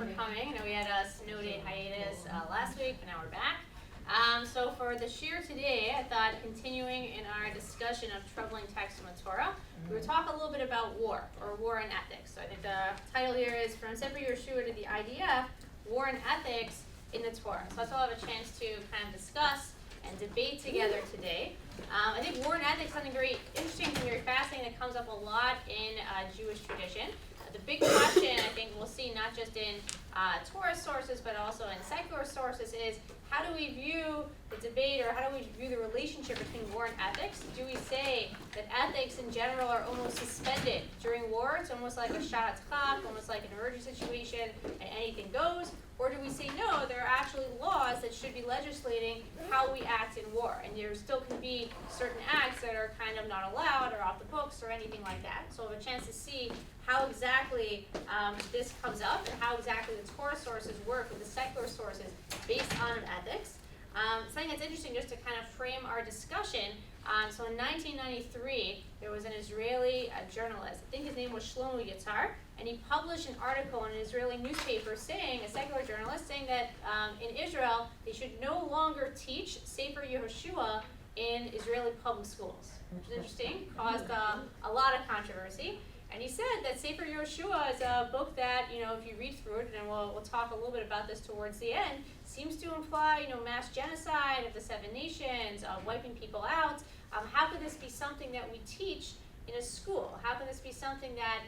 for coming. I know we had a snow day hiatus last week, but now we're back. So for the shir today, I thought continuing in our discussion of troubling texts from the Torah, we would talk a little bit about war, or war and ethics. So I think the title here is From Sefer Yeshua to the IDF, War and Ethics in the Torah. So that's all I have a chance to kind of discuss and debate together today. I think war and ethics is something very interesting and very fascinating that comes up a lot in Jewish tradition. The big question, I think we'll see not just in Torah sources, but also in secular sources, is how do we view the debate, or how do we view the relationship between war and ethics? Do we say that ethics in general are almost suspended during war? It's almost like a shot at clock, almost like an emergency situation, and anything goes? Or do we say, no, there are actually laws that should be legislating how we act in war, and there still can be certain acts that are kind of not allowed or off the books or anything like that? So we'll have a chance to see how exactly this comes up and how exactly the Torah sources work with the secular sources based on ethics. Something that's interesting just to kind of frame our discussion. So in 1993, there was an Israeli journalist, I think his name was Shlomo Yatar, and he published an article in an Israeli newspaper saying, a secular journalist, saying that in Israel, they should no longer teach Sefer Yehoshua in Israeli public schools, which is interesting, caused a lot of controversy. And he said that Sefer Yehoshua is a book that, if you read through it, and we'll talk a little bit about this towards the end, seems to imply, mass genocide of the 7 nations, wiping people out. How could this be something that we teach in a school? How can this be something that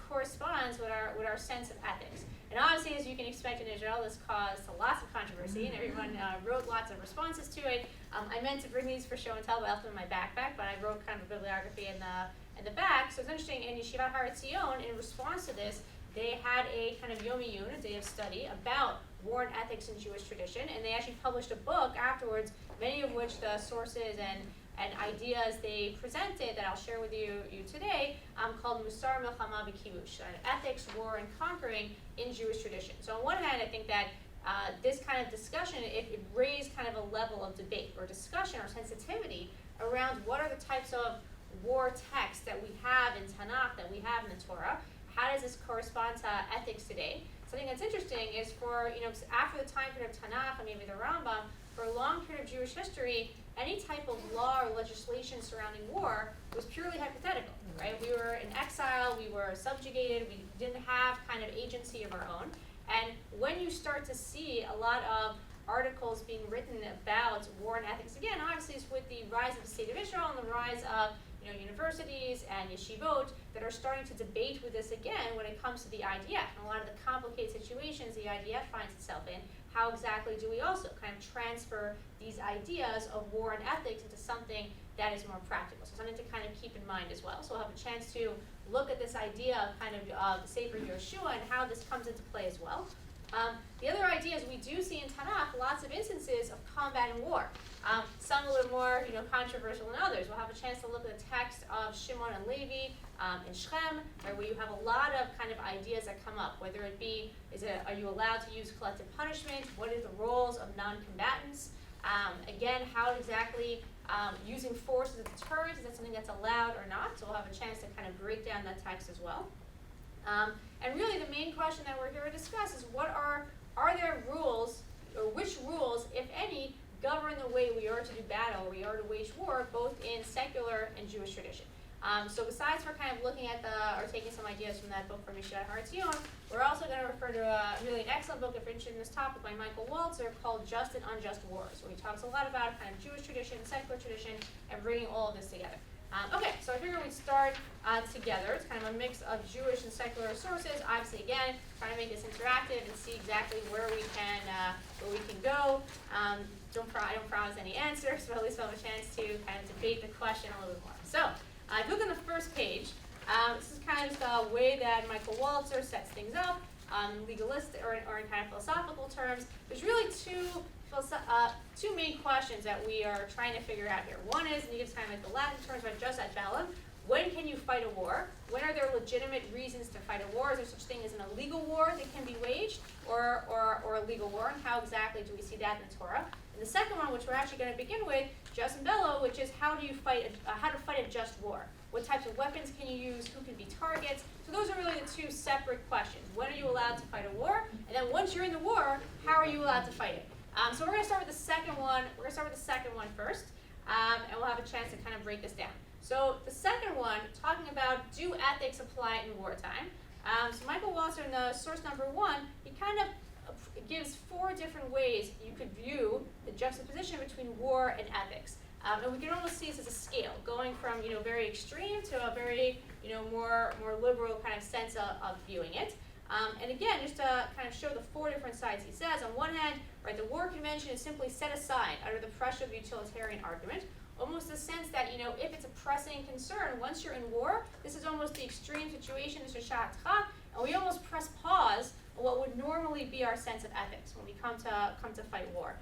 corresponds with our sense of ethics? And obviously, as you can expect in Israel, this caused lots of controversy, and everyone wrote lots of responses to it. I meant to bring these for show and tell, but I left them in my backpack, but I wrote kind of a bibliography in the back. So it's interesting, in Yeshivat Har Etzion, in response to this, they had a kind of Yom Iyun, a day of study, about war and ethics in Jewish tradition, and they actually published a book afterwards, many of which the sources and ideas they presented that I'll share with you today, called Musar Milchama V'Kibush, ethics, war, and conquering in Jewish tradition. So on one hand, I think that this kind of discussion, it raised kind of a level of debate or discussion or sensitivity around what are the types of war texts that we have in Tanakh, that we have in the Torah. How does this correspond to ethics today? Something that's interesting is for, after the time period of Tanakh and maybe the Rambam, for a long period of Jewish history, any type of law or legislation surrounding war was purely hypothetical, right? We were in exile, we were subjugated, we didn't have kind of agency of our own. And when you start to see a lot of articles being written about war and ethics, again, obviously it's with the rise of the state of Israel and the rise of universities and yeshivot that are starting to debate with this again when it comes to the IDF. And a lot of the complicated situations the IDF finds itself in, how exactly do we also kind of transfer these ideas of war and ethics into something that is more practical? So something to kind of keep in mind as well. So we'll have a chance to look at this idea of kind of the Sefer Yehoshua and how this comes into play as well. The other idea is we do see in Tanakh lots of instances of combat and war. Some a little more controversial than others. We'll have a chance to look at the text of Shimon and Levi in Shechem, where you have a lot of kind of ideas that come up, whether it be, are you allowed to use collective punishment? What are the roles of non-combatants? Again, how exactly using force as a deterrent, is that something that's allowed or not? So we'll have a chance to kind of break down that text as well. And really the main question that we're here to discuss is are there rules, or which rules, if any, govern the way we are to do battle, or we are to wage war, both in secular and Jewish tradition. So besides for kind of looking at or taking some ideas from that book from Yeshivat Har Etzion, we're also going to refer to really an excellent book if you're interested in this topic by Michael Walzer called Just and Unjust Wars, where he talks a lot about kind of Jewish tradition, secular tradition, and bringing all of this together. Okay, so I figure we'd start together. It's kind of a mix of Jewish and secular sources. Obviously, again, trying to make this interactive and see exactly where we can go. I don't promise any answers, but at least we'll have a chance to kind of debate the question a little bit more. So, if you look on the first page, this is kind of just a way that Michael Walzer sets things up, legalistic or in kind of philosophical terms. There's really two main questions that we are trying to figure out here. One is, and you can kind of like the Latin terms about jus ad bellum. When can you fight a war? When are there legitimate reasons to fight a war? Is there such thing as an illegal war that can be waged, or a legal war? And how exactly do we see that in the Torah? And the second one, which we're actually going to begin with, Jus in Bello, which is how to fight a just war. What types of weapons can you use? Who can be targets? So those are really the two separate questions. When are you allowed to fight a war? And then once you're in the war, how are you allowed to fight it? So we're going to start with the second one. We're going to start with the second one first, and we'll have a chance to kind of break this down. So the second one, talking about do ethics apply in wartime? So Michael Walzer in the source number 1, he kind of gives 4 different ways you could view the juxtaposition between war and ethics. And we can almost see this as a scale, going from very extreme to a very more liberal kind of sense of viewing it. And again, just to kind of show the 4 different sides, he says, on one hand, right, the war convention is simply set aside under the pressure of the utilitarian argument, almost the sense that if it's a pressing concern, once you're in war, this is almost the extreme situation, this is sha'atcha, and we almost press pause on what would normally be our sense of ethics when we come to fight war.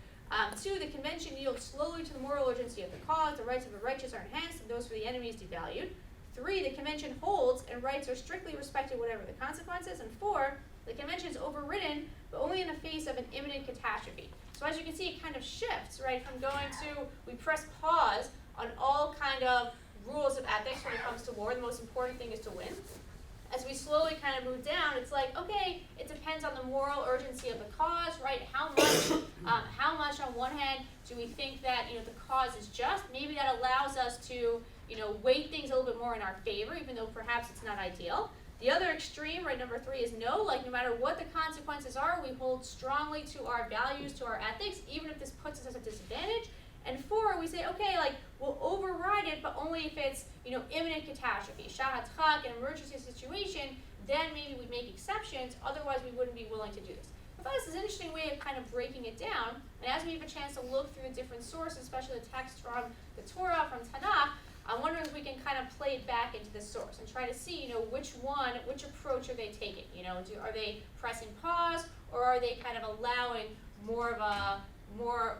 2, the convention yields slowly to the moral urgency of the cause. The rights of the righteous are enhanced and those for the enemy is devalued. 3, the convention holds and rights are strictly respected whatever the consequences. And 4, the convention is overridden, but only in the face of an imminent catastrophe. So as you can see, it kind of shifts, right, from going to, we press pause on all kind of rules of ethics when it comes to war. The most important thing is to win. As we slowly kind of move down, it's like, okay, it depends on the moral urgency of the cause, right? How much on one hand do we think that the cause is just? Maybe that allows us to weight things a little bit more in our favor, even though perhaps it's not ideal. The other extreme, right, number 3 is no. Like no matter what the consequences are, we hold strongly to our values, to our ethics, even if this puts us at a disadvantage. And 4, we say, okay, like we'll override it, but only if it's imminent catastrophe, sha'atcha, an emergency situation. Then maybe we make exceptions. Otherwise, we wouldn't be willing to do this. I thought this is an interesting way of kind of breaking it down. And as we have a chance to look through the different sources, especially the text from the Torah, from Tanakh, I'm wondering if we can kind of play it back into the source and try to see, which approach are they taking? Are they pressing pause, or are they kind of allowing more of a or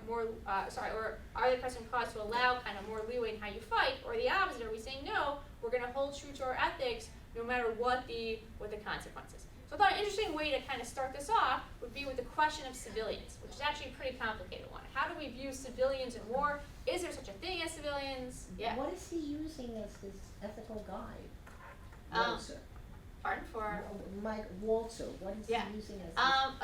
are they pressing pause to allow kind of more leeway in how you fight, or the opposite? Are we saying no? We're going to hold true to our ethics no matter what the consequences. So I thought an interesting way to kind of start this off would be with the question of civilians, which is actually a pretty complicated one. How do we view civilians in war? Is there such a thing as civilians? Yeah. What is he using as his ethical guide? Walzer. Pardon? For Mike Walzer. What is he using as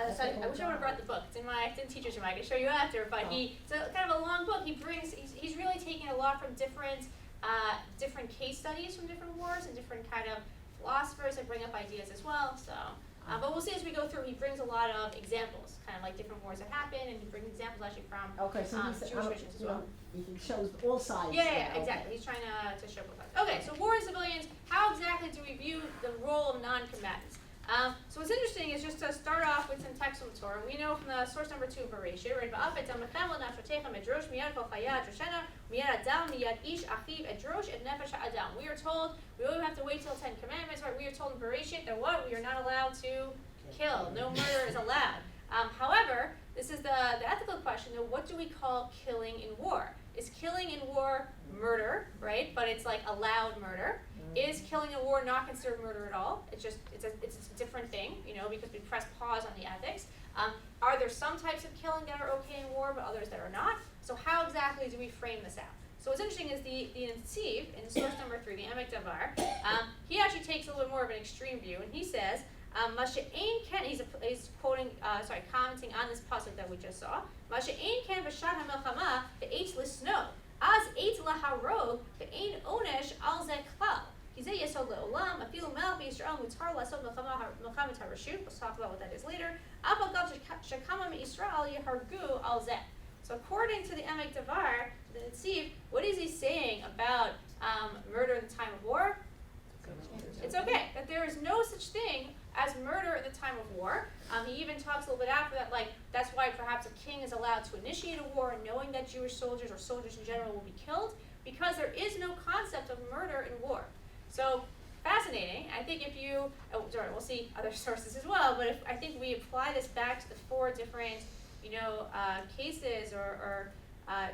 his so ethical I wish I would have brought the book. It's in my teacher's room. I can show you after. But it's kind of a long book. He's really taking a lot from different case studies from different wars and different kind of philosophers that bring up ideas as well. So, but we'll see as we go through. He brings a lot of examples, kind of like different wars that happen, and he brings examples actually from Jewish missions as well. He shows all sides. Yeah, exactly. He's trying to show both sides. Okay, so war and civilians. How exactly do we view the role of non-combatants? So what's interesting is just to start off with some text from the Torah. We know from the source number 2 of Bereshit, right? We are told we only have to wait till 10 commandments, right? We are told in Bereshit that what? We are not allowed to kill. No murder is allowed. However, this is the ethical question, though. What do we call killing in war? Is killing in war murder, right? But it's like allowed murder. Is killing in war not considered murder at all? It's a different thing, because we press pause on the ethics. Are there some types of killing that are okay in war, but others that are not? So how exactly do we frame this out? So what's interesting is the Netziv, in source number 3, the Emek Davar, he actually takes a little more of an extreme view, and he says, he's quoting, commenting on this pasuk that we just saw. Masha'ein ken b'shat ha'melchama ve'etz l'sno, az etz laharog ve'ein onesh al ze klal. Kizeh yesod le'olam, afilu melech b'Yisrael mutar la'asod melchamet harashut. We'll talk about what that is later. Apal gav shekama me'Yisrael yehargu al zeh. So according to the Emek Davar, the Netziv, what is he saying about murder in the time of war? It's okay, that there is no such thing as murder in the time of war. He even talks a little bit after that, like that's why perhaps a king is allowed to initiate a war, knowing that Jewish soldiers or soldiers in general will be killed, because there is no concept of murder in war. So fascinating. I think if you, we'll see other sources as well, but if I think we apply this back to the 4 different, cases or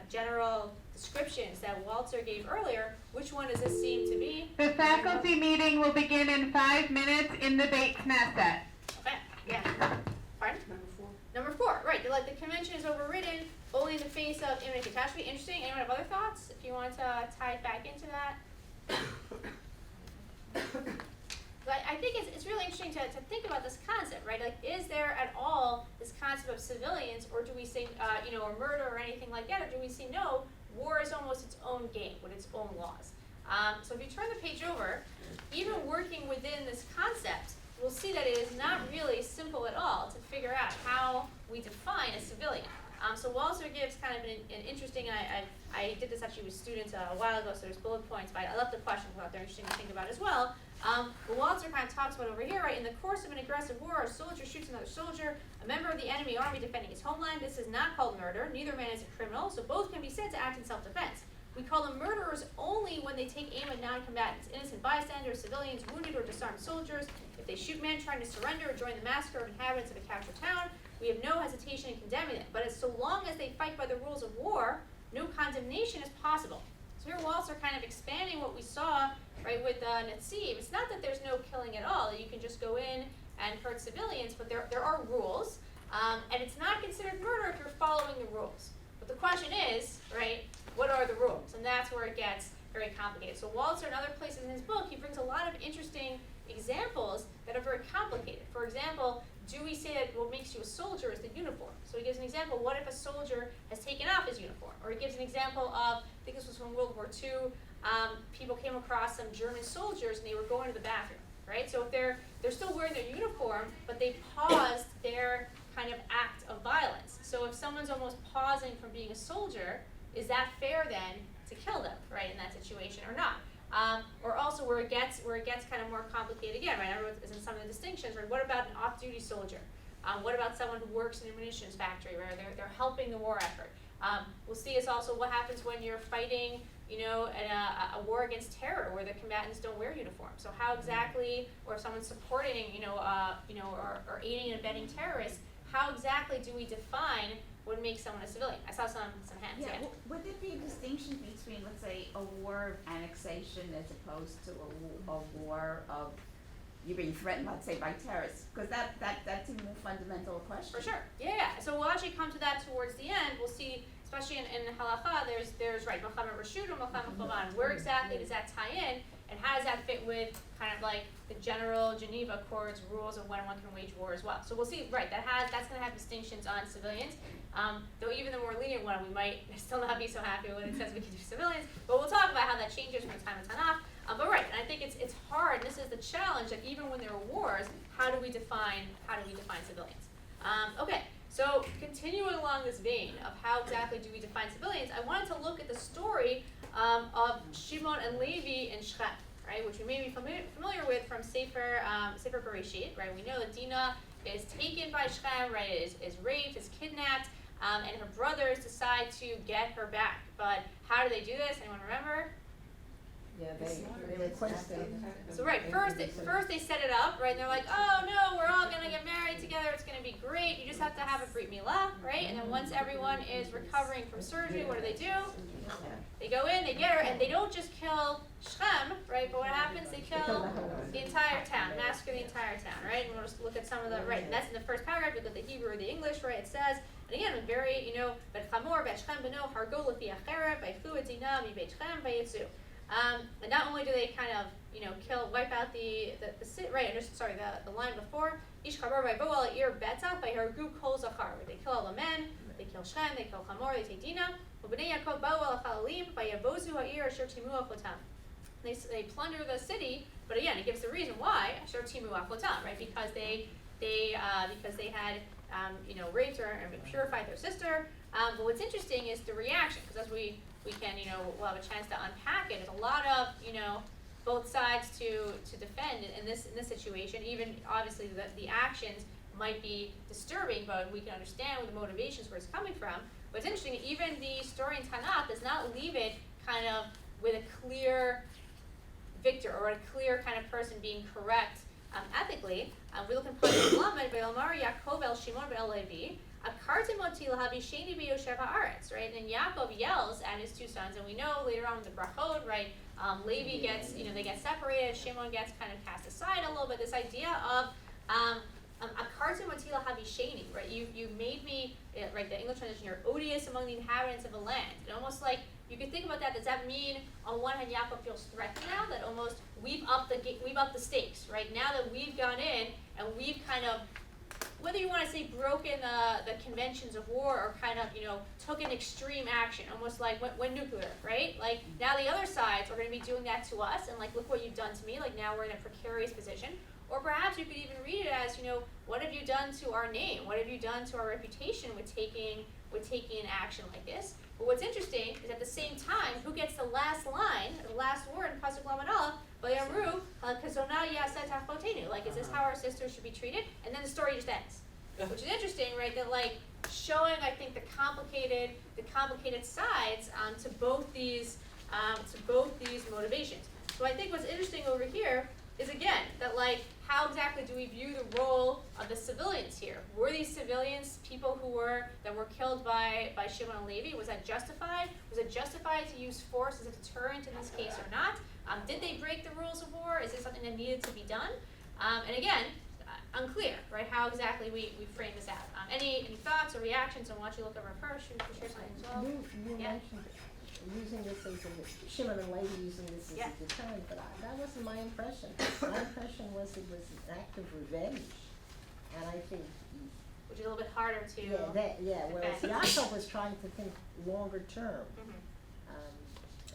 general descriptions that Walzer gave earlier, which one does this seem to be? The faculty meeting will begin in 5 minutes in the Beit Knesset. Okay, yeah. Pardon? Number 4, right. The convention is overridden, only in the face of imminent catastrophe. Interesting. Anyone have other thoughts? If you want to tie it back into that. But I think it's really interesting to think about this concept, right? Like, is there at all this concept of civilians, or do we say, or murder or anything like that, or do we say no, war is almost its own game with its own laws? So if you turn the page over, even working within this concept, we'll see that it is not really simple at all to figure out how we define a civilian. So Walzer gives kind of an interesting, I did this actually with students a while ago, so there's bullet points, but I left the questions out there interesting to think about as well. But Walzer kind of talks about over here, right, in the course of an aggressive war, a soldier shoots another soldier, a member of the enemy army defending his homeland. This is not called murder. Neither man is a criminal, so both can be said to act in self-defense. We call them murderers only when they take aim at non-combatants, innocent bystanders, civilians, wounded or disarmed soldiers. If they shoot men trying to surrender or join the massacre of inhabitants of a captured town, we have no hesitation in condemning them. But as so long as they fight by the rules of war, no condemnation is possible. So here Walzer kind of expanding what we saw, right, with Netziv. It's not that there's no killing at all, that you can just go in and hurt civilians, but there are rules, and it's not considered murder if you're following the rules. But the question is, right, what are the rules? And that's where it gets very complicated. So Walzer, in other places in his book, he brings a lot of interesting examples that are very complicated. For example, do we say that what makes you a soldier is the uniform? So he gives an example, what if a soldier has taken off his uniform? Or he gives an example of, I think this was from World War II, people came across some German soldiers and they were going to the bathroom, right? So if they're still wearing their uniform, but they paused their kind of act of violence. So if someone's almost pausing from being a soldier, is that fair then to kill them, right, in that situation or not? Or also where it gets kind of more complicated again, right? Everyone is in some of the distinctions, right? What about an off-duty soldier? What about someone who works in a munitions factory, where they're helping the war effort? We'll see is also what happens when you're fighting, a war against terror, where the combatants don't wear uniforms. So how exactly, or if someone's supporting, or aiding and abetting terrorists, how exactly do we define what makes someone a civilian? I saw some hands. Yeah, would there be a distinction between, let's say, a war of annexation as opposed to a war of you being threatened, let's say, by terrorists? Because that's a more fundamental question. For sure. Yeah. So we'll actually come to that towards the end. We'll see, especially in halacha, there's right, Milchamet Reshut and Milchamet Chovan. Where exactly does that tie in? And how does that fit with kind of like the general Geneva Accords rules of when one can wage war as well? So we'll see, right, that's going to have distinctions on civilians. Though even the more lenient one, we might still not be so happy when it says we can do civilians. But we'll talk about how that changes from time to time off. But right, and I think it's hard, and this is the challenge, that even when there are wars, how do we define civilians? Okay, so continuing along this vein of how exactly do we define civilians, I wanted to look at the story of Shimon and Levi in Shechem, right, which we may be familiar with from Sefer Bereshit, right? We know that Dinah is taken by Shechem, right, is raped, is kidnapped, and her brothers decide to get her back. But how do they do this? Anyone remember? Yeah, they requested. So right, first they set it up, right? And they're like, oh no, we're all gonna get married together. It's gonna be great. You just have to have a brit milah, right? And then once everyone is recovering from surgery, what do? They go in, they get her, and they don't just kill Shechem, right? But what happens? They kill the entire town, massacre the entire town, right? And we'll just look at some of the right. And that's in the first paragraph. Look at the Hebrew or the English, right? It says, and again, very, Bet Chamor, Bet Shechem beno hargo lefi acherev, vaychu et dinah mi Bet Shechem vayetzu. And not only do they kind of, wipe out the right, the line before, Ish Chabar by Boel Ir Betzach by Hargu Kol Zachar. They kill all the men, they kill Shem, they kill Chamor, they take Dinah. Ubnei Yaakov Boel Chalalim by Yavozu Ha'ir Asher Timu Achotam. They plunder the city, but again, it gives the reason why Asher Timu Achotam, right? Because they had raped her and purified their sister. But what's interesting is the reaction, because as we can, we'll have a chance to unpack it. There's a lot of, both sides to defend in this situation. Even obviously the actions might be disturbing, but we can understand what the motivations where it's coming from. But it's interesting, even the story in Tanakh does not leave it kind of with a clear victor or a clear kind of person being correct ethically. We look in Blameworthy, Ve'omar Yaakov el Shimon ve'el Levi. Right? And then Yaakov yells at his two sons, and we know later on in the brachot, right? Levi gets, they get separated. Shimon gets kind of cast aside a little bit. This idea of a cartoon matila havi sheni, right? You made me, right, the English translation here, odious among the inhabitants of a land. And almost like, you can think about that. Does that mean, on one hand, Yaakov feels threatened now, that almost we've upped the stakes, right? Now that we've gone in and we've kind of, whether you want to say broken the conventions of war or kind of, took an extreme action, almost like when nuclear, right? Like, now the other sides are going to be doing that to us, and like, look what you've done to me, like now we're in a precarious position. Or perhaps you could even read it as, what have you done to our name? What have you done to our reputation with taking an action like this? But what's interesting is at the same time, who gets the last line, the last word in Pasuk Lamed Aleph, Vayamru, Kazona Yaset Achotenu, like, is this how our sisters should be treated? And then the story just ends. Which is interesting, right, that like, showing, I think, the complicated sides to both these motivations. So I think what's interesting over here is, again, that like, how exactly do we view the role of the civilians here? Were these civilians people that were killed by Shimon and Levi? Was that justified? Was it justified to use force as a deterrent in this case or not? Did they break the rules of war? Is this something that needed to be done? And again, unclear, right? How exactly we frame this out. Any thoughts or reactions on what you look over first? You can share something as well. You mentioned using this as Shimon and Levi using this as a deterrent, but that wasn't my impression. My impression was it was an act of revenge, and I think. Which is a little bit harder to. Whereas Yaakov was trying to think longer term.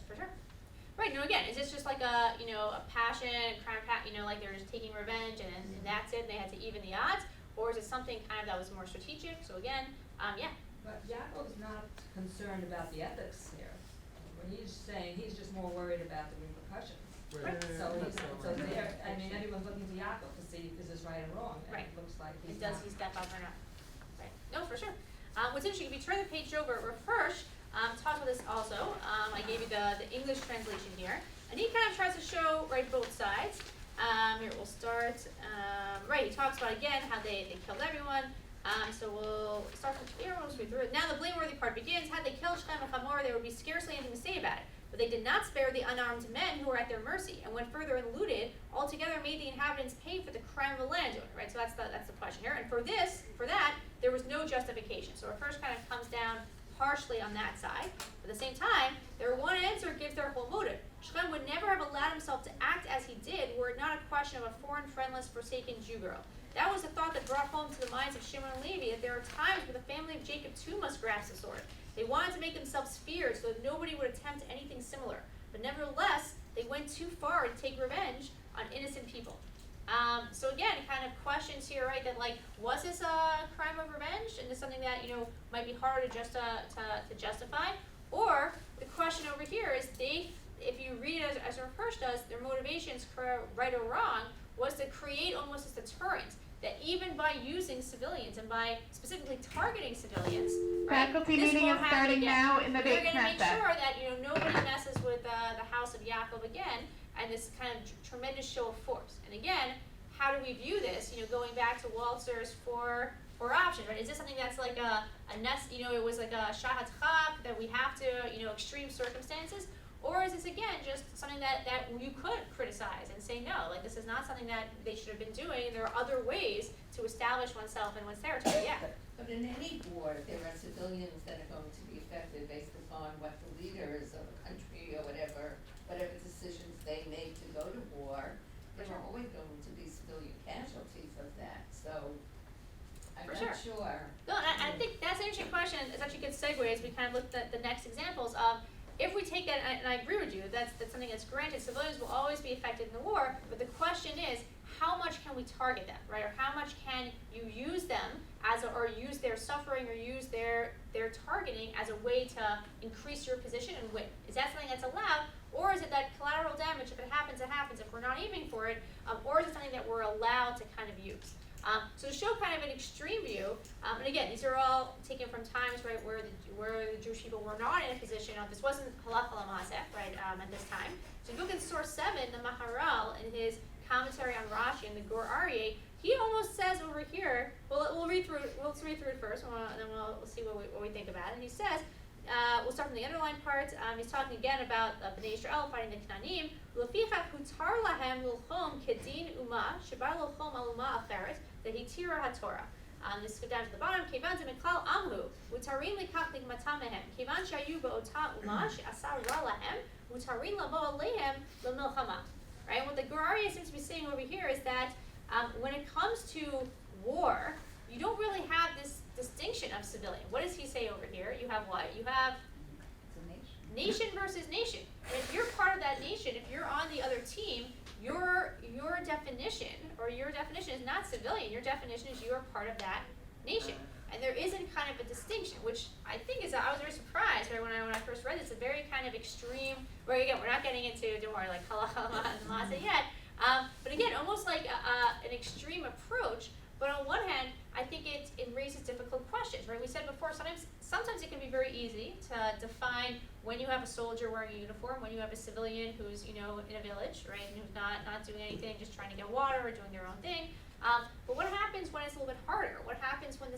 For sure. Right. No. Again, is this just like a passion, like they're just taking revenge and that's it? And they had to even the odds, or is it something kind of that was more strategic? So again, But Yaakov's not concerned about the ethics here. When he's saying he's just more worried about the repercussions. Right. So there, I mean, everyone's looking to Yaakov to see is this right or wrong, and Right. it looks like he's does not. he step up or not? Right. No, for sure. What's interesting, if you turn the page over, Hirsch talks about this also. I gave you the English translation here, and he kind of tries to show both sides. Here we'll start. He talks about again how they killed everyone. So we'll start from here. We'll just read through it. Now the blameworthy part begins. Had they killed Shechem and Hamor, there would be scarcely anything to say about it. But they did not spare the unarmed men who were at their mercy, and went further and looted, altogether made the inhabitants pay for the crime of the landowner. Right. So that's the question here. And for that, there was no justification. So it first kind of comes down partially on that side. At the same time, their one answer gives their whole motive. Shechem would never have allowed himself to act as he did were it not a question of a foreign, friendless, forsaken Jew girl. That was the thought that brought home to the minds of Shimon and Levi that there are times where the family of Jacob too must grasp the sword. They wanted to make themselves feared so that nobody would attempt anything similar. But nevertheless, they went too far to take revenge on innocent people. So again, kind of questions here, right? That like, was this a crime of revenge? And this is something that might be hard to justify. Or the question over here is if you read it as Hirsch does, their motivations, right or wrong, was to create almost this deterrent that even by using civilians and by specifically targeting civilians, Faculty meeting is starting now in the they're big going to make Knesset. sure that nobody messes with the house of Yaakov again, and this kind of tremendous show of force. And again, how do we view this? Going back to Walzer's four options, right? Is this something that's like it was like a shahat chak that we have to, extreme circumstances? Or is this, again, just something that you could criticize and say, no, like, this is not something that they should have been doing. There are other ways to establish oneself in one's territory, But in any war, there are civilians that are going to be affected based upon what the leaders of a country or whatever decisions they make to go to war. There are always going to be civilian casualties of that, so I'm For not sure. sure. No, I think that's an interesting question. It's actually a good segue as we kind of look at the next examples of, if we take that, and I agree with you, that's something that's granted, civilians will always be affected in the war, but the question is, how much can we target them, right? Or how much can you use them or use their suffering or use their targeting as a way to increase your position and win? Is that something that's allowed, or is it that collateral damage, if it happens, it happens, if we're not aiming for it, or is it something that we're allowed to kind of use? So to show kind of an extreme view, and again, these are all taken from times, right, where the Jewish people were not in a position of, this wasn't halakha l'maaseh, right, at this time. So if you look at source 7, the Maharal, in his commentary on Rashi and the Gur Aryeh, he almost says over here, let's read through it first, and then we'll see what we think about it. And he says, we'll start from the underlined part. He's talking again about Bnei Yisrael fighting the Knanim. L'fichach hutar lahem lilchom kedin uma sheba lilchom al uma acheret dehitira haTorah. This goes down to the bottom. Kevan miklal amhu utarin likach ligmatam mehem. Kevan shayu be'ota uma she'asar ra lahem utarin lavo alehem lemilchama. Right. What the Geraria seems to be saying over here is that when it comes to war, you don't really have this distinction of civilian. What does he say over here? You have what? You have nation versus nation. And if you're part of that nation, if you're on the other team, your definition is not civilian. Your definition is you are part of that nation. And there isn't kind of a distinction, which I think is, I was very surprised, right, when I first read this, a very kind of extreme, where again, we're not getting into, don't worry, like halacha and masa yet, but again, almost like an extreme approach. But on one hand, I think it raises difficult questions, right? We said before, sometimes it can be very easy to define when you have a soldier wearing a uniform, when you have a civilian who's, in a village, right, and who's not doing anything, just trying to get water or doing their own thing. But what happens when it's a little bit harder? What happens when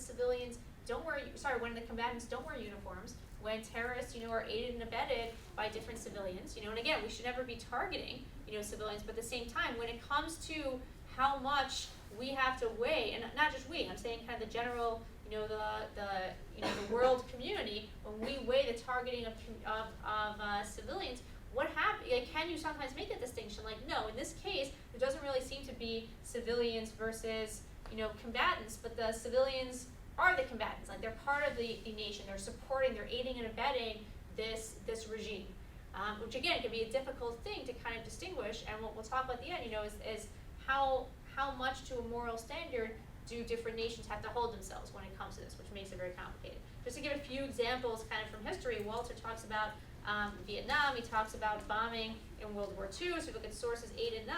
when the combatants don't wear uniforms, when terrorists, are aided and abetted by different civilians, and again, we should never be targeting, civilians, but at the same time, when it comes to how much we have to weigh, and not just we, I'm saying kind of the general, the world community, when we weigh the targeting of civilians, what happens? Like, can you sometimes make that distinction? Like, no, in this case, there doesn't really seem to be civilians versus, combatants, but the civilians are the combatants. Like, they're part of the nation. They're supporting, they're aiding and abetting this regime, which again can be a difficult thing to kind of distinguish. And what we'll talk about at the end, is how much to a moral standard do different nations have to hold themselves when it comes to this, which makes it very complicated. Just to give a few examples kind of from history, Walzer talks about Vietnam, he talks about bombing in World War II, so we look at sources 8 and 9,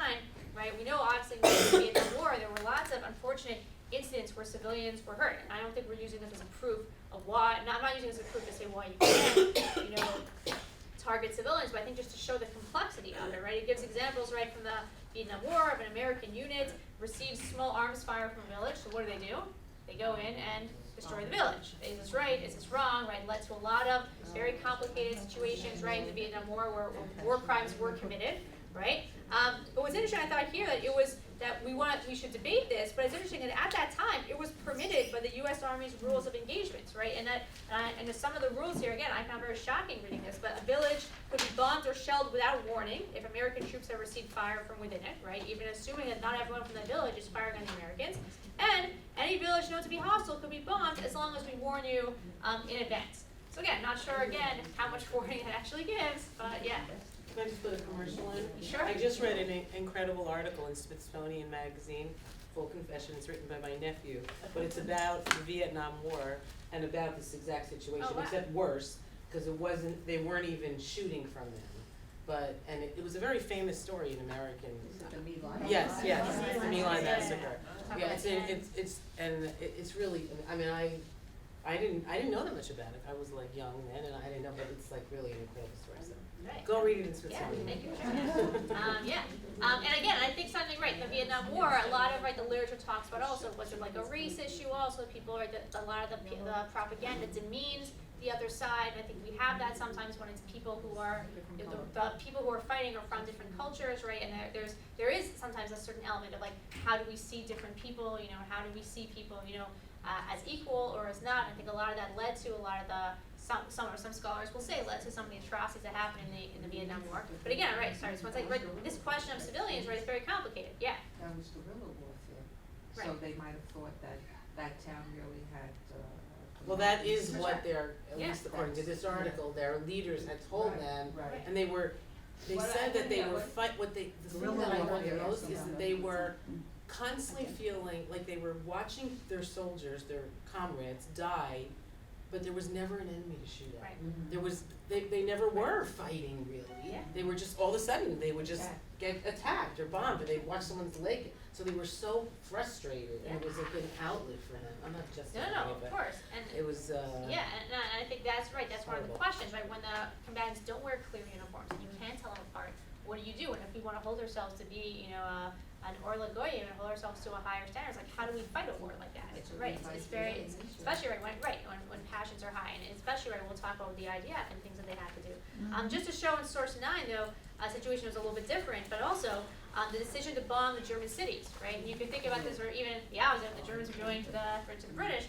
right? We know obviously in the Vietnam War there were lots of unfortunate incidents where civilians were hurt, and I don't think we're using this as a proof of why, I'm not using this as a proof to say why you can't, target civilians, but I think just to show the complexity of it, right? It gives examples, right, from the Vietnam War of an American unit receives small arms fire from a village, so what do? They go in and destroy the village. Is this right? Is this wrong? Right? Led to a lot of very complicated situations, right, in the Vietnam War where war crimes were committed, right? But what's interesting, I thought here that it was that we should debate this, but it's interesting that at that time it was permitted by the U.S. Army's rules of engagements, right? And that and some of the rules here, again, I found very shocking reading this, but a village could be bombed or shelled without warning if American troops have received fire from within it, right? Even assuming that not everyone from the village is firing on the Americans. And any village known to be hostile could be bombed as long as we warn you in advance. So again, not sure again how much warning it actually gives, but yeah. Can I just put a commercial in? Sure. I just read an incredible article in Smithsonian Magazine, full confession, it's written by my nephew, but it's about the Vietnam War and about this exact situation, Oh, wow. except worse, because they weren't even shooting from them. But, and it was a very famous story in American. Is it the My Lai? Yes, it's the My Lai massacre. Yeah. It's really, I mean, I didn't know that much about it. I was like young then, and I didn't know, but it's like really an incredible story. So Right. go read it in Yeah, Smithsonian. thank you. And again, I think something, right, the Vietnam War, a lot of, right, the literature talks about also, was it like a race issue also, people, right, a lot of the propaganda demeans the other side, and I think we have that sometimes when it's people who are, the people who are fighting are from different cultures, right, and there is sometimes a certain element of like, how do we see different people, how do we see people, as equal or as not. I think a lot of that led to a lot of the, some scholars will say led to some of the atrocities that happened in the Vietnam War. But again, right, sorry, so it's like, right, this question of civilians, right, is very complicated, yeah. That was guerrilla warfare, so Right. they might have thought that town really had, Well, that is what Sure. their, at Yeah. least according to this article, their leaders had told Right, them, right. and they said that they were the thing that I wonder Guerrilla most is warfare. that they were constantly feeling like they were watching their soldiers, their comrades, die, but there was never an enemy to shoot at. Right. There was, they never were fighting really. Yeah. They were just, all of a sudden, they would just get attacked or bombed, or they'd watch someone's leg. So they were so frustrated, and it was like an outlet for them. I'm not justifying No, it, of but course, and it was, yeah, and I think that's right. That's one of the Horrible. questions, right? When the combatants don't wear clear uniforms and you can't tell them apart, what do you do? And if we want to hold ourselves to be, an Orla Goyim and hold ourselves to a higher standard. It's like, how do we fight a war like that? It's right. It's very, it's especially when passions are high, and especially we'll talk about the IDF and things that they have to do. Just to show in source 9 though, situation was a little bit different, but also the decision to bomb the German cities, right? And you can think about this, or even the opposite, the Germans were doing to the British.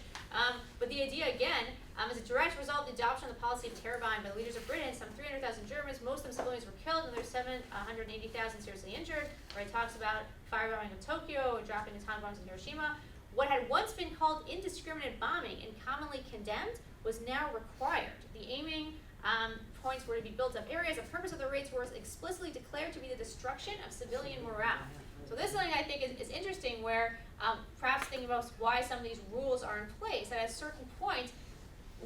But the idea again, as a direct result of the adoption of the policy of terror buying by the leaders of Britain, some 300,000 Germans, most of them civilians, were killed, and there's 780,000 seriously injured. Where he talks about firebombing of Tokyo, dropping the time bombs in Hiroshima. What had once been called indiscriminate bombing and commonly condemned was now required. The aiming points were to be built up areas. The purpose of the raids was explicitly declared to be the destruction of civilian morale. So this is something I think is interesting, where perhaps thinking about why some of these rules are in place. That at a certain point,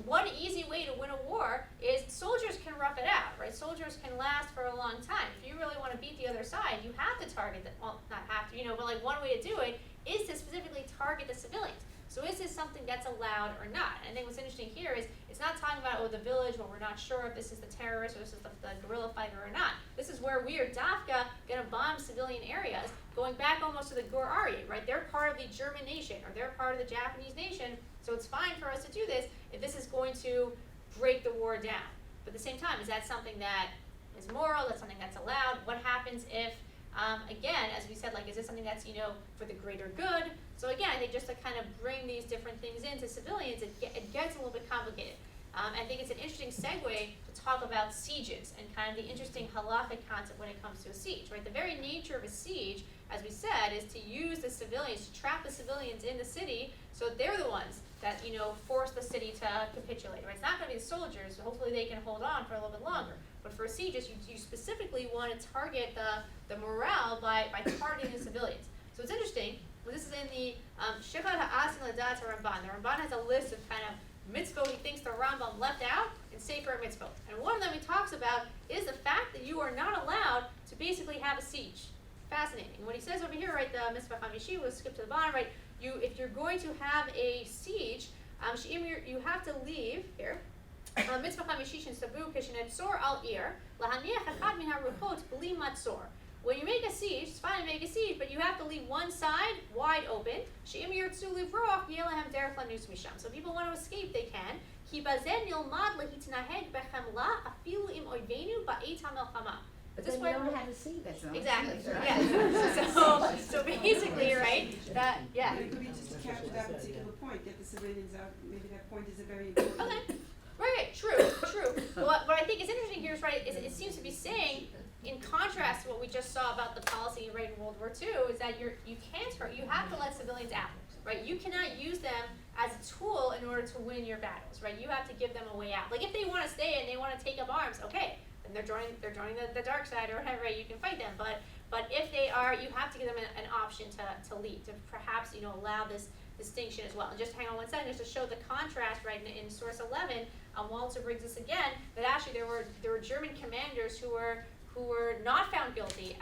one easy way to win a war is soldiers can rough it out, right? Soldiers can last for a long time. If you really want to beat the other side, you have to target the, well, not have to, but like one way to do it is to specifically target the civilians. So is this something that's allowed or not? And I think what's interesting here is it's not talking about, the village where we're not sure if this is the terrorist or this is the guerrilla fighter or not. This is where we are dafka going to bomb civilian areas, going back almost to the Gur Aryeh, right? They're part of the German nation, or they're part of the Japanese nation, so it's fine for us to do this if this is going to break the war down. But at the same time, is that something that is moral? That's something that's allowed? What happens if, again, as we said, like, is this something that's, for the greater good? So again, I think just to kind of bring these different things into civilians, it gets a little bit complicated. I think it's an interesting segue to talk about sieges and kind of the interesting halakhic concept when it comes to a siege, right? The very nature of a siege, as we said, is to use the civilians, to trap the civilians in the city, so they're the ones that, force the city to capitulate, right? It's not going to be the soldiers, so hopefully they can hold on for a little bit longer. But for sieges, you specifically want to target the morale by targeting the civilians. So it's interesting. Well, this is in the Shechad Ha'asin Ladat Ramban. The Ramban has a list of kind of mitzvot he thinks the Rambam left out in Sefer Mitzvot. And one of them he talks about is the fact that you are not allowed to basically have a siege. Fascinating. And what he says over here, right, the Mitzvah Hamishi, we'll skip to the bottom, right, if you're going to have a siege, you have to leave, here, Mitzvah Hamishi Shin Sabu Kishinet Sor Al Ir, Lahaniach Echad Min HaRuchot Bli Matzor. When you make a siege, it's fine to make a siege, but you have to leave one side wide open. So if people want to escape, they can. But then you don't have a siege. Exactly. Yeah. So basically, right? That yeah. But it could be just to capture that particular point, get the civilians out. Maybe that point is a very important. Okay. Right. True. But what I think is interesting here is it seems to be saying, in contrast to what we just saw about the policy right in World War II, is that you have to let civilians out, right? You cannot use them as a tool in order to win your battles, right? You have to give them a way out. Like if they want to stay and they want to take up arms, okay, then they're joining the dark side or whatever, right? You can fight them, but if they are, you have to give them an option to leave, to perhaps allow this distinction as well. And just hang on 1 second, just to show the contrast, right? In source 11, Walzer brings us again that actually there were German commanders who were not found guilty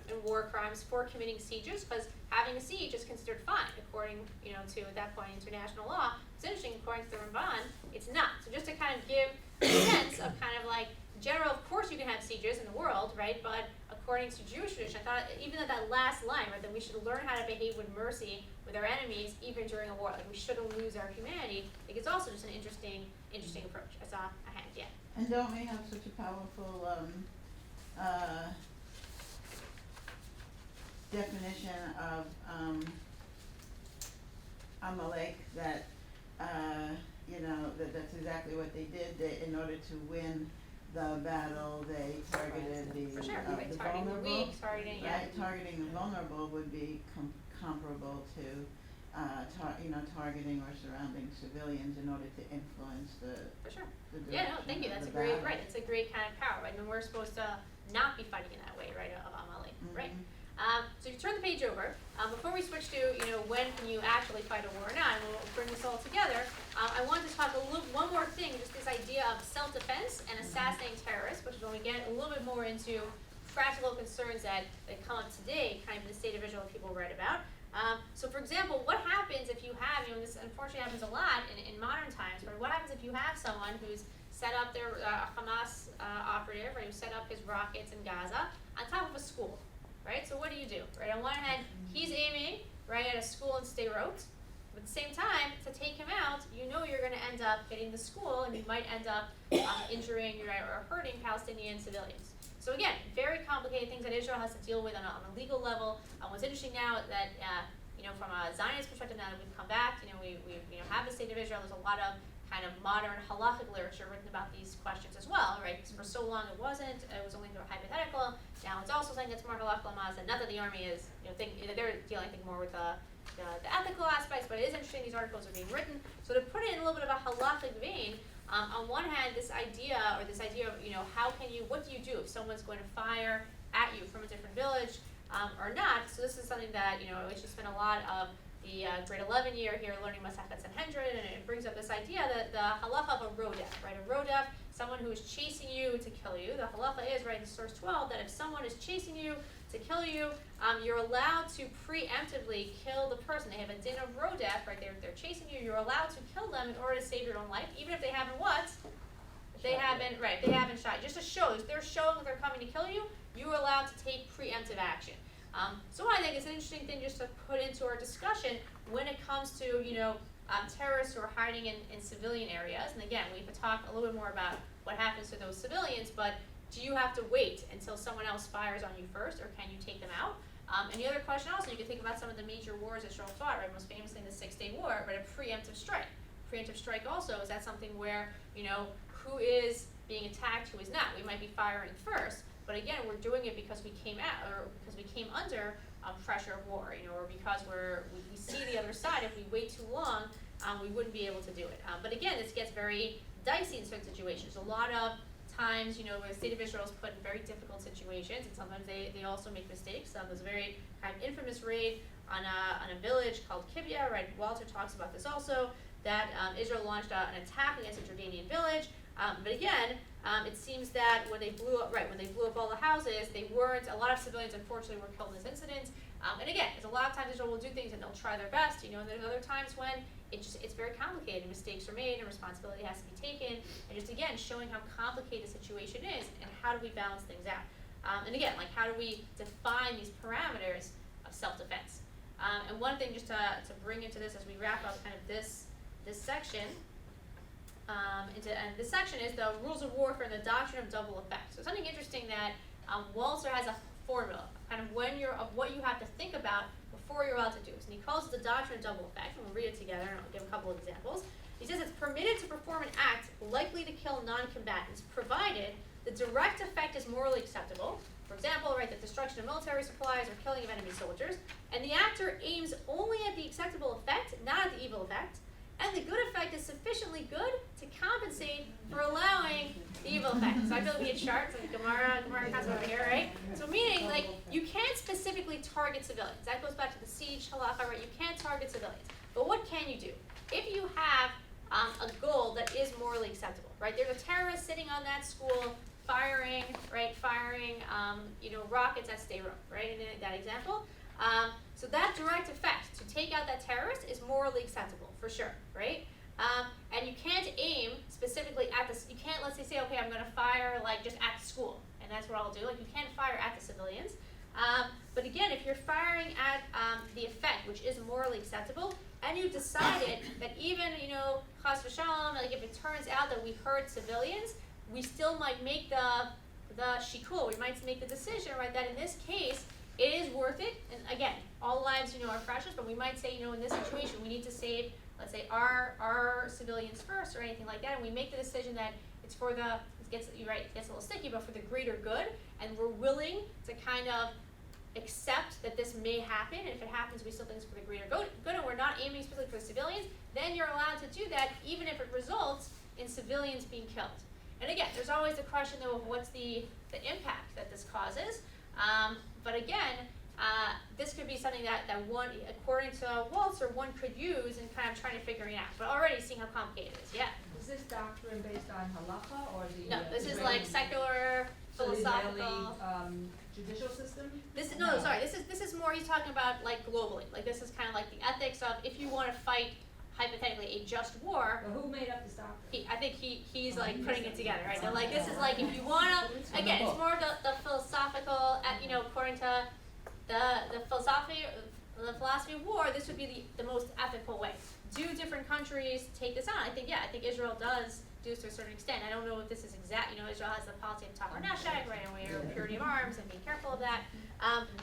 in war crimes for committing sieges, because having a siege is considered fine according to at that point international law. It's interesting, according to the Ramban, it's not. So just to kind of give a sense of kind of like general, of course you can have sieges in the world, right? But according to Jewish tradition, I thought even that last line, right, that we should learn how to behave with mercy with our enemies even during a war. Like we shouldn't lose our humanity. I think it's also just an interesting approach. I saw a hand, yeah. And don't we have such a powerful definition of Amalek that that's exactly what they did. In order to win the battle, they targeted For sure, the targeting the vulnerable. weak, targeting Right, targeting the vulnerable would be comparable to targeting or surrounding civilians in order to influence the For sure. the direction Yeah, no, thank you. of That's the a great, battle. right? It's a great kind of power, right? And we're supposed to not be fighting in that way, right? Of Amalek, right? So if you turn the page over, before we switch to when can you actually fight a war or not, and we'll bring this all together. I want to talk one more thing, just this idea of self-defense and assassinating terrorists, which is when we get a little bit more into practical concerns that come up today, kind of in the state of Israel that people write about. So for example, what happens if you have, this unfortunately happens a lot in modern times, right? What happens if you have someone who's set up their Hamas operative, right, who set up his rockets in Gaza on top of a school, right? So what do you do, right? On one hand, he's aiming, right, at a school in Sderot. But at the same time, to take him out, you know you're going to end up hitting the school, and you might end up injuring or hurting Palestinian civilians. So again, very complicated things that Israel has to deal with on a legal level. What's interesting now that from a Zionist perspective, now that we've come back, we have the state of Israel. There's a lot of kind of modern halachic literature written about these questions as well, right? Because for so long it was only hypothetical. Now it's also saying it's more halachic lamaz, and not that the army is, they're dealing, I think, more with the ethical aspects, but it is interesting these articles are being written. So to put it in a little bit of a halachic vein, on one hand, this idea of, what do you do if someone's going to fire at you from a different village or not? So this is something that, we should spend a lot of the grade 11 year here learning Masachet Sanhedrin, and it brings up this idea that the halacha of a rodef, right? A rodef, someone who is chasing you to kill you. The halacha is, right, in source 12, that if someone is chasing you to kill you, you're allowed to preemptively kill the person. They have a din of rodef, right? They're chasing you. You're allowed to kill them in order to save your own life, even if they haven't what? They haven't shot. Just to show, if they're showing that they're coming to kill you, you're allowed to take preemptive action. So I think it's an interesting thing just to put into our discussion when it comes to, terrorists who are hiding in civilian areas. And again, we could talk a little bit more about what happens to those civilians, but do you have to wait until someone else fires on you first, or can you take them out? And the other question also, you can think about some of the major wars Israel fought, right? Most famously in the 6-Day War, but a preemptive strike. Preemptive strike also, is that something where, who is being attacked, who is not? We might be firing first, but again, we're doing it because we came out, or because we came under pressure of war, or because we see the other side. If we wait too long, we wouldn't be able to do it. But again, this gets very dicey in certain situations. A lot of times, where the state of Israel is put in very difficult situations, and sometimes they also make mistakes. There's a very kind of infamous raid on a village called Kibbutz, right? Walzer talks about this also, that Israel launched an attack against a Jordanian village. But again, it seems that when they blew up all the houses, a lot of civilians unfortunately were killed in this incident. And again, there's a lot of times Israel will do things and they'll try their best, and there's other times when it's very complicated, and mistakes are made, and responsibility has to be taken, and just again, showing how complicated the situation is, and how do we balance things out. And again, like, how do we define these parameters of self-defense? And one thing just to bring into this as we wrap up kind of this section, and this section is the rules of warfare and the doctrine of double effect. So something interesting that Walzer has a formula, kind of what you have to think about before you're allowed to do this. And he calls it the doctrine of double effect, and we'll read it together, and I'll give a couple of examples. He says it's permitted to perform an act likely to kill non-combatants, provided the direct effect is morally acceptable. For example, right, the destruction of military supplies or killing of enemy soldiers, and the actor aims only at the acceptable effect, not at the evil effect, and the good effect is sufficiently good to compensate for allowing the evil effect. So I feel like we had charts, like Gemara has over here, right? So meaning, like, you can't specifically target civilians. That goes back to the siege halacha, right? You can't target civilians. But what can you do? If you have a goal that is morally acceptable, right? There's a terrorist sitting on that school firing rockets at Sderot, right? In that example. So that direct effect to take out that terrorist is morally acceptable, for sure, right? And you can't aim specifically at you can't, let's say, okay, I'm going to fire, like, just at the school, and that's what I'll do. Like, you can't fire at the civilians. But again, if you're firing at the effect, which is morally acceptable, and you decided that even, chas v'shalom, like, if it turns out that we hurt civilians, we still might make the shikul, we might make the decision, right, that in this case, it is worth it. And again, all lives, are precious, but we might say, in this situation, we need to save, let's say, our civilians first, or anything like that, and we make the decision that it's for it gets a little sticky, but for the greater good, and we're willing to kind of accept that this may happen, and if it happens, we still think it's for the greater good, and we're not aiming specifically for the civilians, then you're allowed to do that, even if it results in civilians being killed. And again, there's always the question, though, of what's the impact that this causes. But again, this could be something that one, according to Walzer, one could use in kind of trying to figure it out. But already seeing how complicated it is, yeah. Is this doctrine based on halacha or the No, this is Israeli- like secular, so the philosophical. Israeli, judicial system? This is more, he's talking about, like, globally. Like, this is kind of like the ethics of, if you want to fight, hypothetically, a just war. Well, who made up this doctrine? I think he's like putting it together, right? So, like, this is like, if you want to, again, it's more the philosophical, according to the philosophy of war, this would be the most ethical way. Do different countries take this on? I think Israel does do to a certain extent. I don't know if this is exact. Israel has the policy of Tahor Nashek, right, and we are purity of arms, and be careful of that.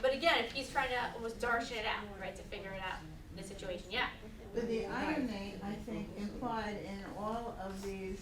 But again, if he's trying to almost darshan it out, right, to figure it out, the situation, yeah. But the irony, I think, implied in all of these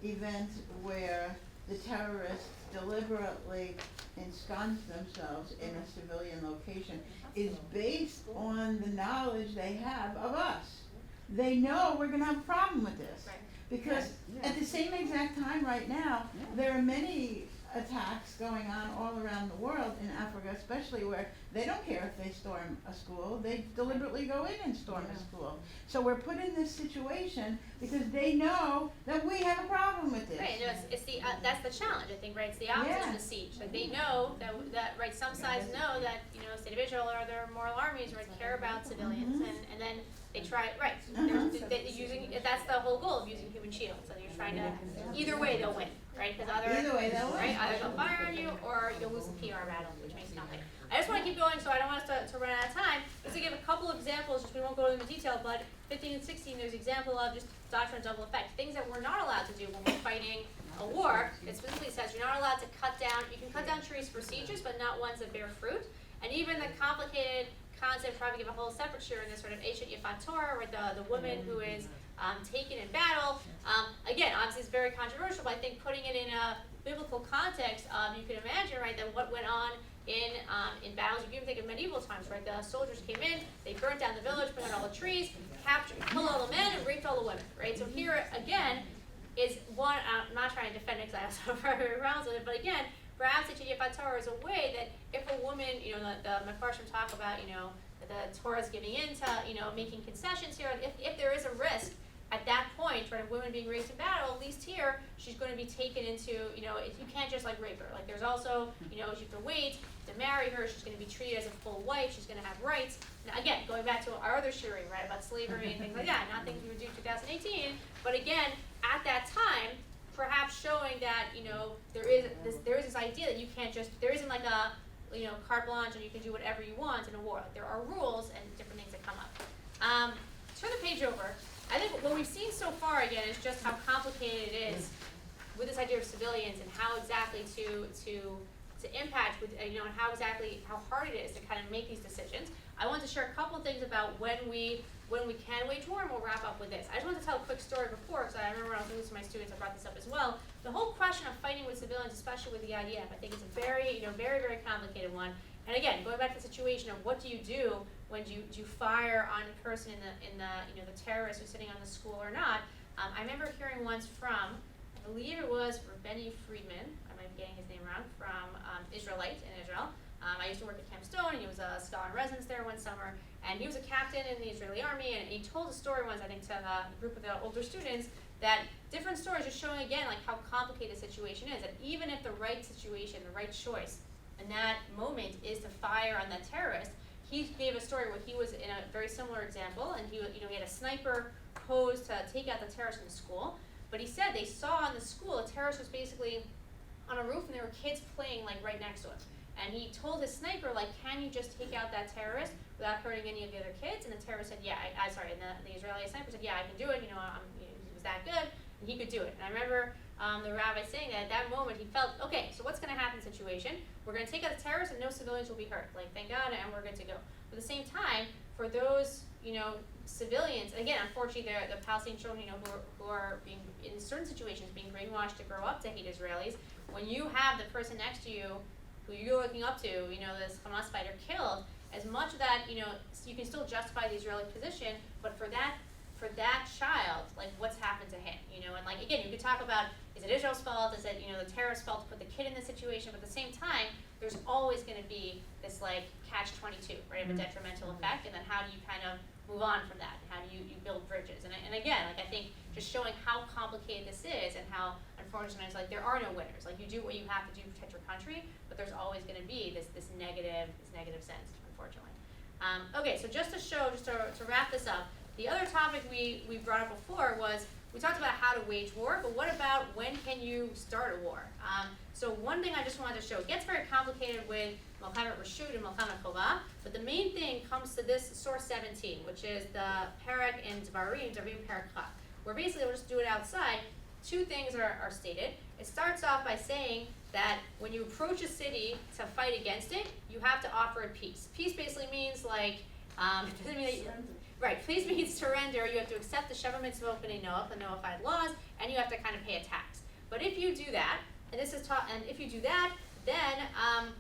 events where the terrorists deliberately ensconce themselves in a civilian location is based on the knowledge they have of us. They know we're gonna have a problem with this. Right. Because at the same exact time right now, there are many attacks going on all around the world, in Africa especially, where they don't care if they storm a school, they deliberately go in and storm a school. So we're put in this situation because they know that we have a problem with this. Right, it's the that's the challenge. I think, right? It's the opposite of the siege. Like they know that right. Some sides know that State of Israel or their moral armies right care about civilians, and then they try right. They're using that's the whole goal of using human shields. So you're trying to either way they'll win, right? Because Either way they'll win. right, either they'll fire on you or you'll lose the PR battle, which makes nothing. I just want to keep going, so I don't want us to run out of time. Just to give a couple of examples, we won't go into detail, but 15 and 16, there's an example of just doctrine of double effect. Things that we're not allowed to do when we're fighting a war. It specifically says you're not allowed to cut down, you can cut down trees for sieges, but not ones that bear fruit. And even the complicated concept, probably give a whole separate share in this sort of Eshet Yifat Torah, where the woman who is taken in battle. Again, obviously it's very controversial, but I think putting it in a biblical context, you can imagine, right, that what went on in battles, you can even think of medieval times, right? The soldiers came in, they burnt down the village, burnt out all the trees, killed all the men, and raped all the women, right? So here again is one. I'm not trying to defend it because I also have very rounds with it, but again, perhaps the Yifat Torah is a way that if a woman, the Mefarshim talk about, that the Torah is giving in to, making concessions here. If there is a risk at that point, right, of women being raised in battle, at least here, she's going to be taken into, you can't just like rape her. Like there's also, she have to wait to marry her. She's going to be treated as a full wife. She's going to have rights. Now, again, going back to our other shiurim, right, about slavery and things like that. Not things we would do in 2018, but again, at that time, perhaps showing that there is this idea that you can't just there isn't like a carte blanche and you can do whatever you want in a war. Like, there are rules and different things that come up. Turn the page over. I think what we've seen so far again is just how complicated it is with this idea of civilians and how exactly to impact with and how hard it is to kind of make these decisions. I want to share a couple of things about when we can wage war, and we'll wrap up with this. I just want to tell a quick story before, because I remember when I was doing this to my students, I brought this up as well. The whole question of fighting with civilians, especially with the IDF, I think it's a very, very, very complicated one. And again, going back to the situation of what do you do when you fire on a person in the terrorist who's sitting on the school or not. I remember hearing once from, I believe it was Benny Friedman, I might be getting his name wrong, from Israelite in Israel. I used to work at Camp Stone, and he was a scholar in residence there one summer, and he was a captain in the Israeli army, and he told a story once, I think, to a group of the older students, that different stories are showing again like how complicated the situation is, that even if the right situation, the right choice in that moment is to fire on that terrorist, he gave a story where he was in a very similar example, and he had a sniper posed to take out the terrorist in the school, but he said they saw in the school a terrorist was basically on a roof, and there were kids playing like right next to him. And he told his sniper, like, can you just take out that terrorist without hurting any of the other kids? And the terrorist said, yeah, and the Israeli sniper said, yeah, I can do it, he was that good, and he could do it. And I remember the rabbi saying that at that moment he felt, okay, so what's going to happen situation? We're going to take out the terrorists and no civilians will be hurt. Like, thank God, and we're good to go. But at the same time, for those, civilians, and again, unfortunately, the Palestinian children, who are being, in certain situations, being brainwashed to grow up to hate Israelis, when you have the person next to you who you're looking up to, this Hamas fighter killed, as much of that, you can still justify the Israeli position, but for that child, like, what's happened to him, and like, again, you could talk about, is it Israel's fault, is it, the terrorist's fault to put the kid in this situation, but at the same time, there's always going to be this, like, catch-22, right, of a detrimental effect, and then how do you kind of move on from that, how do you build bridges, and again, like, I think just showing how complicated this is, and how, unfortunately, it's like, there are no winners, like, you do what you have to do to protect your country, but there's always going to be this negative sense, unfortunately. Okay, so just to wrap this up, the other topic we brought up before was we talked about how to wage war, but what about when can you start a war? So one thing I just wanted to show, it gets very complicated with Milchemet Reshut and Milchemet Chovah, but the main thing comes to this source 17, which is the Perek in Devarim Perek Chaf, where basically we'll just do it outside. Two things are stated. It starts off by saying that when you approach a city to fight against it, you have to offer it peace. Peace basically means like, it doesn't mean that you, right, peace means surrender. You have to accept the Sheva Mitzvot B'nai Noach, the Noahide laws, and you have to kind of pay a tax. But if you do that, and this is taught, and if you do that, then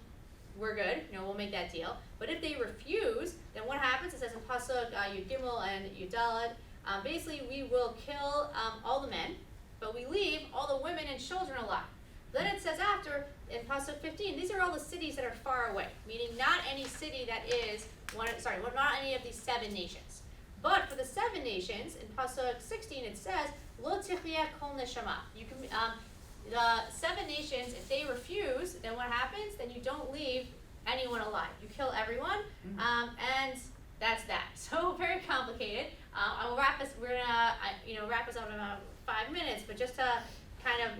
we're good. We'll make that deal. But if they refuse, then what happens? It says in Pasuk Yud Gimel and Yud Daled, basically we will kill all the men, but we leave all the women and children alive. Then it says after, in Pasuk 15, these are all the cities that are far away, meaning not any city that is, not any of these 7 nations. But for the 7 nations, in Pasuk 16 it says, Lo tichyeh kol neshama. You can, the 7 nations, if they refuse, then what happens? Then you don't leave anyone alive. You kill everyone, and that's that. So very complicated. I will wrap us. We're gonna, wrap us up in about 5 minutes, but just to kind of,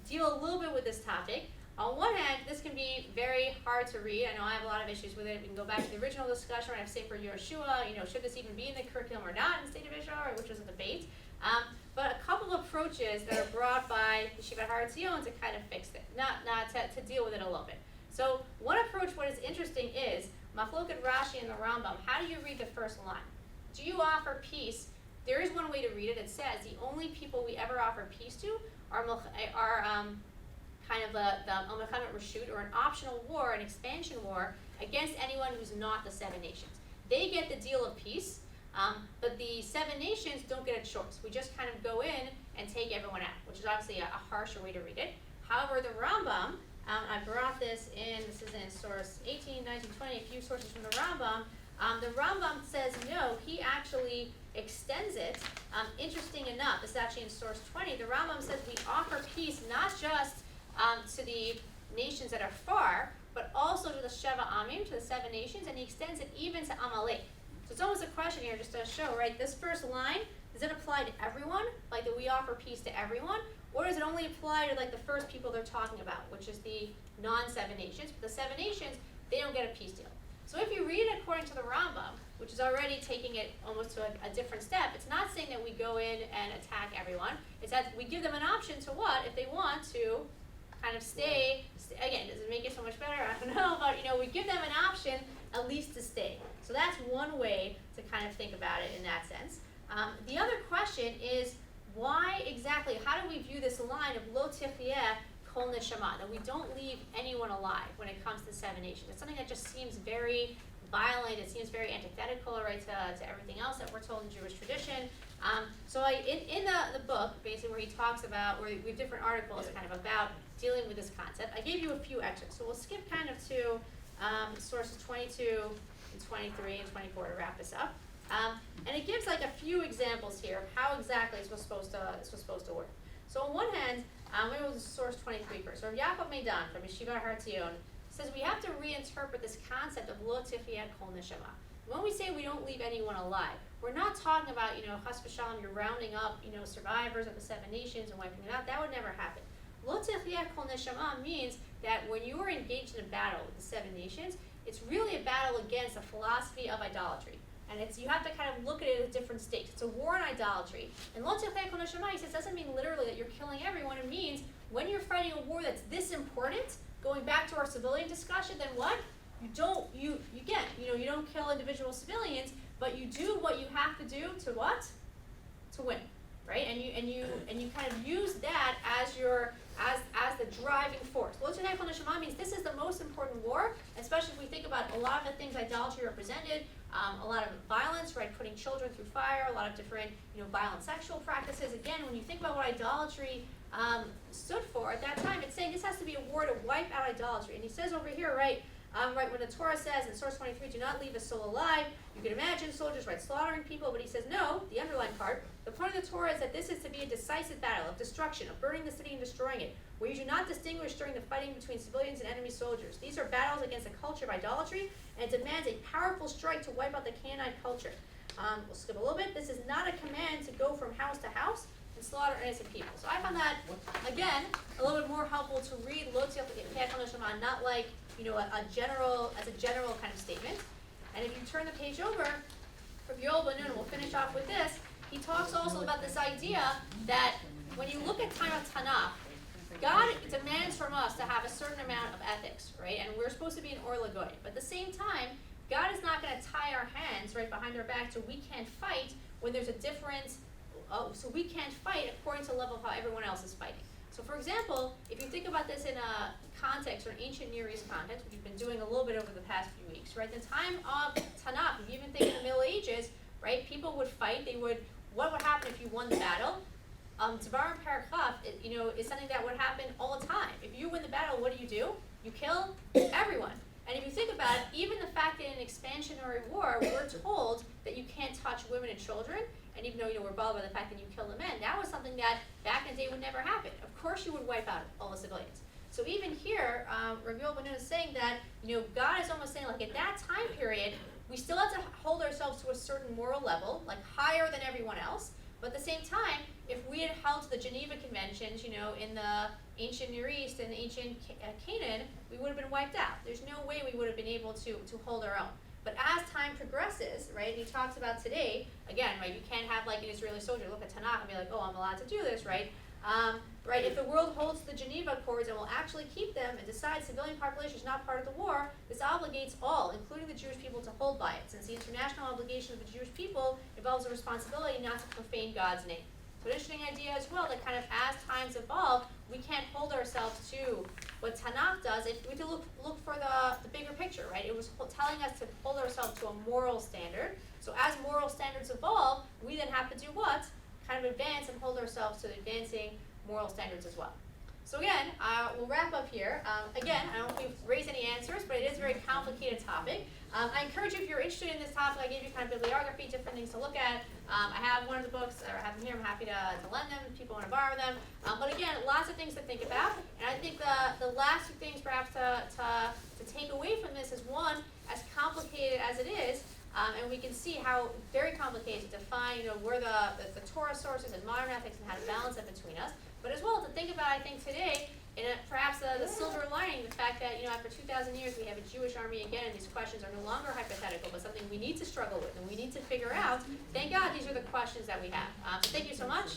deal a little bit with this topic. On one hand, this can be very hard to read. I know I have a lot of issues with it. We can go back to the original discussion where I have Sefer Yehoshua, should this even be in the curriculum or not in the state of Israel, or which was a debate. But a couple of approaches that are brought by Yeshivat Har Etzion to kind of fix it, not to deal with it a little bit. So one approach, what is interesting is, Machloket Rashi and the Rambam, how do you read the first line? Do you offer peace? There is one way to read it. It says the only people we ever offer peace to are kind of the Milchemet Reshut, or an optional war, an expansion war, against anyone who's not the 7 nations. They get the deal of peace, but the 7 nations don't get a choice. We just kind of go in and take everyone out, which is obviously a harsher way to read it. However, the Rambam, I brought this is in source 18, 19, 20, a few sources from the Rambam. The Rambam says no, he actually extends it. Interesting enough, this is actually in source 20. The Rambam says we offer peace not just to the nations that are far, but also to the Sheva Amim, to the 7 nations, and he extends it even to Amalek. So it's almost a question here just to show, right, this first line, does it apply to everyone, like that we offer peace to everyone, or does it only apply to like the first people they're talking about, which is the non-7 nations? But the 7 nations, they don't get a peace deal. So if you read it according to the Rambam, which is already taking it almost to a different step, it's not saying that we go in and attack everyone. It's that we give them an option to what, if they want to kind of stay again, does it make it so much better? I don't know, but we give them an option at least to stay. So that's one way to kind of think about it in that sense. The other question is, why exactly, how do we view this line of Lo tichyeh kol neshama, that we don't leave anyone alive when it comes to 7 nations? It's something that just seems very violent, it seems very antithetical, right, to everything else that we're told in Jewish tradition. So in the book, basically where he talks about, where we have different articles kind of about dealing with this concept, I gave you a few extras. So we'll skip kind of to sources 22 and 23 and 24 to wrap this up. And it gives like a few examples here of how exactly this was supposed to work. So on one hand, I'm going to go to source 23 first. So Yaakov Meidan from Yeshivat Har Etzion says we have to reinterpret this concept of Lo tichyeh kol neshama. When we say we don't leave anyone alive, we're not talking about, chas v'shalom, you're rounding up, survivors of the 7 nations and wiping them out. That would never happen. Lo tichyeh kol neshama means that when you are engaged in a battle with the 7 nations, it's really a battle against a philosophy of idolatry. And you have to kind of look at it at different stakes. It's a war on idolatry. And Lo tichyeh kol neshama, he says, doesn't mean literally that you're killing everyone. It means when you're fighting a war that's this important, going back to our civilian discussion, then what? You don't kill individual civilians, but you do what you have to do to what? To win, right? And you kind of use that as as the driving force. Lo tichyeh kol neshama means this is the most important war, especially if we think about a lot of the things idolatry represented, a lot of violence, right? Putting children through fire, a lot of different, violent sexual practices. Again, when you think about what idolatry stood for at that time, it's saying this has to be a war to wipe out idolatry. And he says over here, right, when the Torah says in source 23, do not leave a soul alive, you can imagine soldiers, right, slaughtering people, but he says no, the underlined part, the point of the Torah is that this is to be a decisive battle of destruction, of burning the city and destroying it, where you do not distinguish during the fighting between civilians and enemy soldiers. These are battles against a culture of idolatry, and it demands a powerful strike to wipe out the Canaanite culture. We'll skip a little bit. This is not a command to go from house to house. and slaughter innocent people. So I found that, again, a little bit more helpful to read Lo Tzil Shema, not like, a general kind of statement. And if you turn the page over, from Yoel Ben Nun, and we'll finish off with this, he talks also about this idea that when you look at Tanakh, God demands from us to have a certain amount of ethics, right? And we're supposed to be an or lagoy. But at the same time, God is not going to tie our hands right behind our back so we can't fight when there's a difference. So we can't fight according to the level of how everyone else is fighting. So for example, if you think about this in a context, or an ancient Near East context, which we've been doing a little bit over the past few weeks, right? The time of Tanakh, if you even think in the Middle Ages, right? People would fight. What would happen if you won the battle? Devarim Parakaf, is something that would happen all the time. If you win the battle, what do? You kill everyone. And if you think about it, even the fact that in an expansionary war, we're told that you can't touch women and children, and even though we're bothered by the fact that you kill the men, that was something that back in the day would never happen. Of course you would wipe out all the civilians. So even here, Rabbi Yoel Ben Nun is saying that, God is almost saying, like, at that time period, we still have to hold ourselves to a certain moral level, like higher than everyone else. But at the same time, if we had held to the Geneva Conventions, in the ancient Near East and ancient Canaan, we would have been wiped out. There's no way we would have been able to hold our own. But as time progresses, right, and he talks about today, again, right, you can't have like an Israeli soldier look at Tanakh and be like, oh, I'm allowed to do this, right? Right, if the world holds the Geneva Accords and will actually keep them and decides civilian population is not part of the war, this obligates all, including the Jewish people, to hold by it, since the international obligation of the Jewish people involves a responsibility not to profane God's name. So an interesting idea as well, that kind of as times evolve, we can't hold ourselves to what Tanakh does. If we have to look for the bigger picture, right? It was telling us to hold ourselves to a moral standard. So as moral standards evolve, we then have to do what? Kind of advance and hold ourselves to the advancing moral standards as well. So again, we'll wrap up here. Again, I don't know if we've raised any answers, but it is a very complicated topic. I encourage you, if you're interested in this topic, I gave you kind of bibliography, different things to look at. I have one of the books, or I have them here. I'm happy to lend them if people want to borrow them. But again, lots of things to think about. And I think the last few things perhaps to take away from this is, one, as complicated as it is, and we can see how very complicated to define, where the Torah sources and modern ethics and how to balance that between us. But as well to think about, I think today, perhaps the silver lining, the fact that, after 2,000 years we have a Jewish army again, and these questions are no longer hypothetical, but something we need to struggle with and we need to figure out. Thank God these are the questions that we have. So thank you so much.